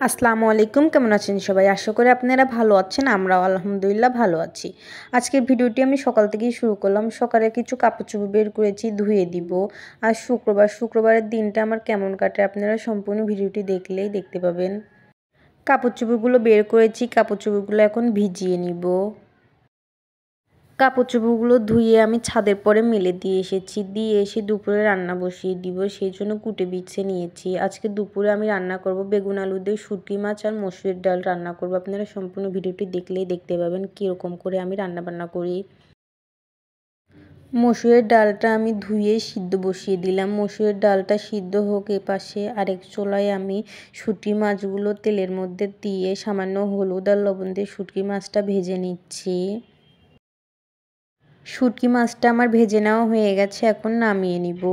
আসসালামু আলাইকুম, কেমন আছেন সবাই? আশা করি আপনারা ভালো আছেন। আমরাও আলহামদুলিল্লাহ ভালো আছি। আজকের ভিডিওটি আমি সকাল থেকেই শুরু করলাম। সকালে কিছু কাপড়-চোপড় বের করেছি, ধুয়ে দিব। আজ শুক্রবার, শুক্রবারের দিনটা আমার কেমন কাটে আপনারা সম্পূর্ণ ভিডিওটি দেখলেই দেখতে পাবেন। কাপড়-চোপড়গুলো বের করেছি, কাপড়-চোপড়গুলো এখন ভিজিয়ে নিব। কাপড়-চোপড়গুলো ধুয়ে আমি ছাদের পরে মেলে দিয়ে এসেছি। দিয়ে এসে দুপুরে রান্না বসিয়ে দিব। সেই জন্য কুটে বিছে নিয়েছি। আজকে দুপুরে আমি রান্না করব বেগুন আলু দিয়ে শুঁটকি মাছ আর মসুরের ডাল রান্না করব। আপনারা সম্পূর্ণ ভিডিওটি দেখলেই দেখতে পাবেন কীরকম করে আমি রান্নাবান্না করি। মসুরের ডালটা আমি ধুয়ে সিদ্ধ বসিয়ে দিলাম। মসুরের ডালটা সিদ্ধ হোক, এপাশে আরেক চুলায় আমি শুঁটকি মাছগুলো তেলের মধ্যে দিয়ে সামান্য হলুদ আর লবণ দিয়ে শুঁটকি মাছটা ভেজে নিচ্ছি। শুঁটকি মাছটা আমার ভেজে নেওয়া হয়ে গেছে, এখন নামিয়ে নিব।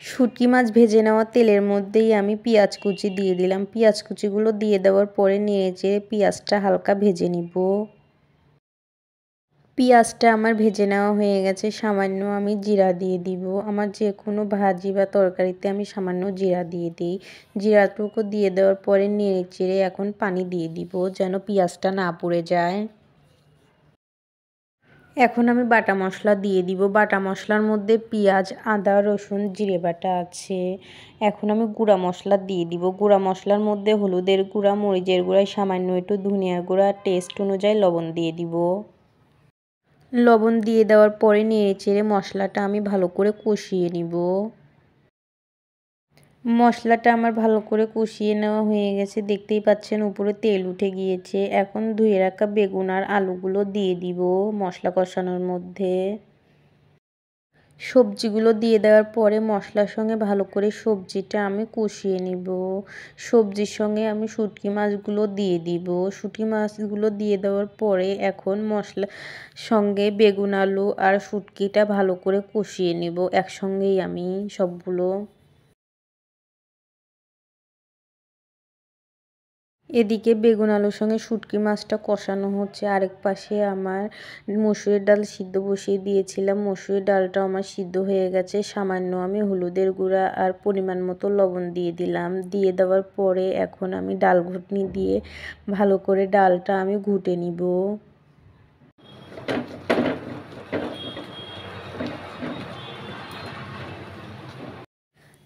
শুঁটকি মাছ ভেজে নেওয়া তেলের মধ্যেই আমি পেঁয়াজ কুচি দিয়ে দিলাম। পেঁয়াজ কুচিগুলো দিয়ে দেওয়ার পরে নেড়েচেড়ে পেঁয়াজটা হালকা ভেজে নিব। পেঁয়াজটা আমার ভেজে নেওয়া হয়ে গেছে, সামান্য আমি জিরা দিয়ে দিব। আমার যে কোনো ভাজি বা তরকারিতে আমি সামান্য জিরা দিয়ে দিই। জিরাটুকু দিয়ে দেওয়ার পরে নেড়েচেড়ে এখন পানি দিয়ে দিব যেন পেঁয়াজটা না পুড়ে যায়। এখন আমি বাটা মশলা দিয়ে দিব। বাটা মশলার মধ্যে পেঁয়াজ, আদা, রসুন, জিরে বাটা আছে। এখন আমি গুঁড়া মশলা দিয়ে দিব। গুঁড়া মশলার মধ্যে হলুদের গুঁড়া, মরিচের গুঁড়া, সামান্য একটু ধনিয়ার গুঁড়া, টেস্ট অনুযায়ী লবণ দিয়ে দিব। লবণ দিয়ে দেওয়ার পরে নেড়েচেড়ে মশলাটা আমি ভালো করে কষিয়ে নিব। মশলাটা আমার ভালো করে কষিয়ে নেওয়া হয়ে গেছে, দেখতেই পাচ্ছেন উপরে তেল উঠে গিয়েছে। এখন ধুয়ে রাখা বেগুন আর আলুগুলো দিয়ে দিব মশলা কষানোর মধ্যে। সবজিগুলো দিয়ে দেওয়ার পরে মশলার সঙ্গে ভালো করে সবজিটা আমি কষিয়ে নিব। সবজির সঙ্গে আমি শুঁটকি মাছগুলো দিয়ে দিব। শুঁটকি মাছগুলো দিয়ে দেওয়ার পরে এখন মশলার সঙ্গে বেগুন, আলু আর শুঁটকিটা ভালো করে কষিয়ে নিব একসঙ্গেই আমি সবগুলো। এদিকে বেগুন আলুর সঙ্গে শুঁটকি মাছটা কষানো হচ্ছে, আরেক পাশে আমার মসুরের ডাল সিদ্ধ বসিয়ে দিয়েছিলাম। মসুরের ডালটাও আমার সিদ্ধ হয়ে গেছে। সামান্য আমি হলুদের গুঁড়া আর পরিমাণ মতো লবণ দিয়ে দিলাম। দিয়ে দেওয়ার পরে এখন আমি ডাল ঘুটনি দিয়ে ভালো করে ডালটা আমি ঘুটে নিব।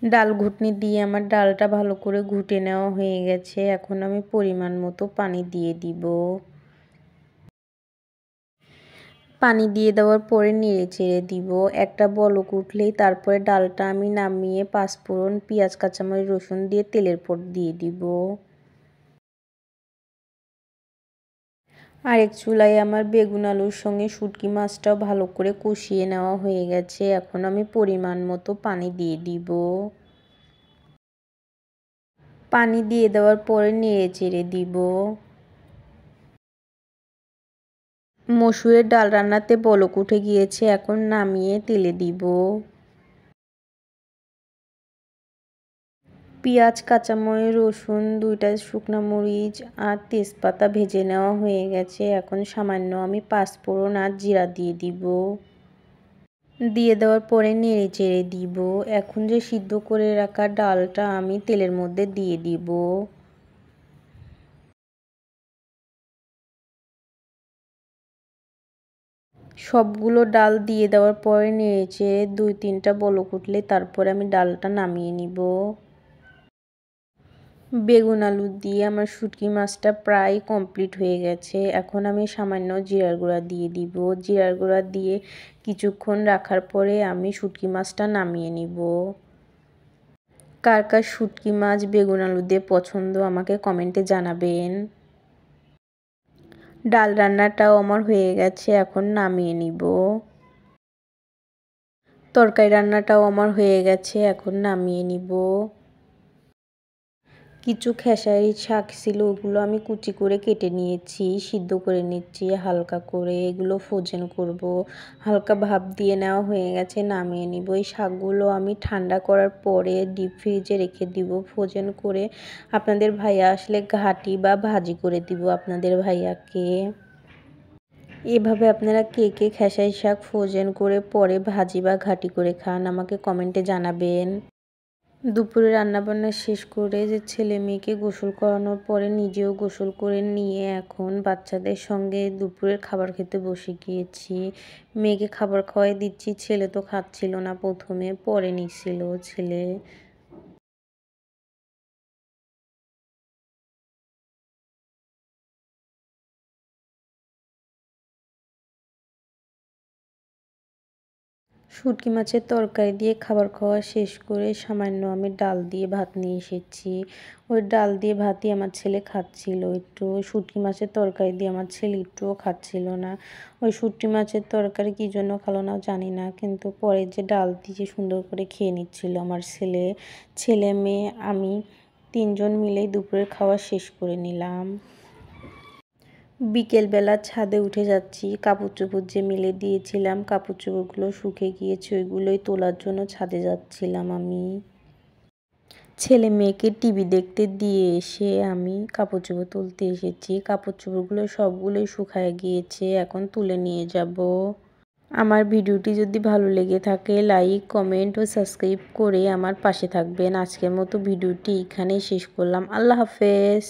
ডাল ঘুটনি দিয়ে আমার ডালটা ভালো করে ঘুটে নেওয়া হয়ে গেছে। এখন আমি পরিমাণ মতো পানি দিয়ে দিব। পানি দিয়ে দেওয়ার পরে নেড়েচেড়ে দিব। একটা বলক উঠলেই তারপরে ডালটা আমি নামিয়ে পাঁচফোড়ন, পেঁয়াজ, কাঁচামরিচ, রসুন দিয়ে তেলের পর দিয়ে দিব। আরেক চুলায় আমার বেগুন আলুর সঙ্গে শুঁটকি মাছটাও ভালো করে কষিয়ে নেওয়া হয়ে গেছে। এখন আমি পরিমাণ মতো পানি দিয়ে দিব। পানি দিয়ে দেওয়ার পরে নেড়েচেড়ে দিব। মসুরের ডাল রান্নাতে বলক উঠে গিয়েছে, এখন নামিয়ে তেলে দিব। পেঁয়াজ, কাঁচামরিচ, রসুন, 2টা শুকনো মরিচ আর তেজপাতা ভেজে নেওয়া হয়ে গেছে। এখন সামান্য আমি পাঁচফোড়ন আর জিরা দিয়ে দিব। দিয়ে দেওয়ার পরে নেড়েচেড়ে দিব। এখন যে সিদ্ধ করে রাখা ডালটা আমি তেলের মধ্যে দিয়ে দিব। সবগুলো ডাল দিয়ে দেওয়ার পরে নেড়েচেড়ে 2-3টা বলক উঠলে তারপরে আমি ডালটা নামিয়ে নিব। বেগুন আলু দিয়ে আমার শুঁটকি মাছটা প্রায় কমপ্লিট হয়ে গেছে। এখন আমি সামান্য জিরার গুঁড়া দিয়ে দিব। জিরার গুঁড়া দিয়ে কিছুক্ষণ রাখার পরে আমি শুঁটকি মাছটা নামিয়ে নিব। কার কার শুঁটকি মাছ বেগুন আলু দিয়ে পছন্দ আমাকে কমেন্টে জানাবেন। ডাল রান্নাটাও আমার হয়ে গেছে, এখন নামিয়ে নিব। তরকারি রান্নাটাও আমার হয়ে গেছে, এখন নামিয়ে নিব। কিছু খেসারির শাক ছিল, ওগুলো আমি কুচি করে কেটে নিয়েছি, সিদ্ধ করে নিচ্ছি হালকা করে। এগুলো ফ্রোজেন করব। হালকা ভাপ দিয়ে নেওয়া হয়ে গেছে, নামিয়ে নিব। এই শাকগুলো আমি ঠান্ডা করার পরে ডিপ ফ্রিজে রেখে দিব ফ্রোজেন করে। আপনাদের ভাইয়া আসলে ঘাটি বা ভাজি করে দিব আপনাদের ভাইয়াকে। এভাবে আপনারা কে কে খেসারি শাক ফ্রোজেন করে পরে ভাজি বা ঘাটি করে খান আমাকে কমেন্টে জানাবেন। দুপুরে রান্নাবান্না শেষ করে যে ছেলে মেয়েকে গোসল করানোর পরে নিজেও গোসল করে নিয়ে এখন বাচ্চাদের সঙ্গে দুপুরের খাবার খেতে বসে গিয়েছি। মেয়েকে খাবার খাওয়াই দিচ্ছি, ছেলে তো খাচ্ছিল না, প্রথমে পরে নিচ্ছিল ছেলে। শুঁটকি মাছের তরকারি দিয়ে খাবার খাওয়া শেষ করে সামান্য আমি ডাল দিয়ে ভাত নিয়ে এসেছি। ওই ডাল দিয়ে ভাতই আমার ছেলে খাচ্ছিল একটু। শুঁটকি মাছের তরকারি দিয়ে আমার ছেলে একটুও খাচ্ছিল না। ওই শুঁটকি মাছের তরকারি কী জন্য খালো না জানি না, কিন্তু পরে যে ডাল দিয়ে সুন্দর করে খেয়ে নিচ্ছিল আমার ছেলে। ছেলে মেয়ে আমি ৩ জন মিলেই দুপুরের খাওয়া শেষ করে নিলাম। বিকেলবেলা ছাদে উঠে যাচ্ছি, কাপড় চোপড় যে মেলে দিয়েছিলাম কাপড় চোপড়গুলো শুকিয়ে গিয়েছে, ওইগুলোই তোলার জন্য ছাদে যাচ্ছিলাম আমি। ছেলে মেয়েকে টিভি দেখতে দিয়ে এসে আমি কাপড় চোপড় তুলতে এসেছি। কাপড় চোপড়গুলো সবগুলোই শুকায় গিয়েছে, এখন তুলে নিয়ে যাব। আমার ভিডিওটি যদি ভালো লেগে থাকে লাইক কমেন্ট ও সাবস্ক্রাইব করে আমার পাশে থাকবেন। আজকের মতো ভিডিওটি এখানেই শেষ করলাম। আল্লাহ হাফেজ।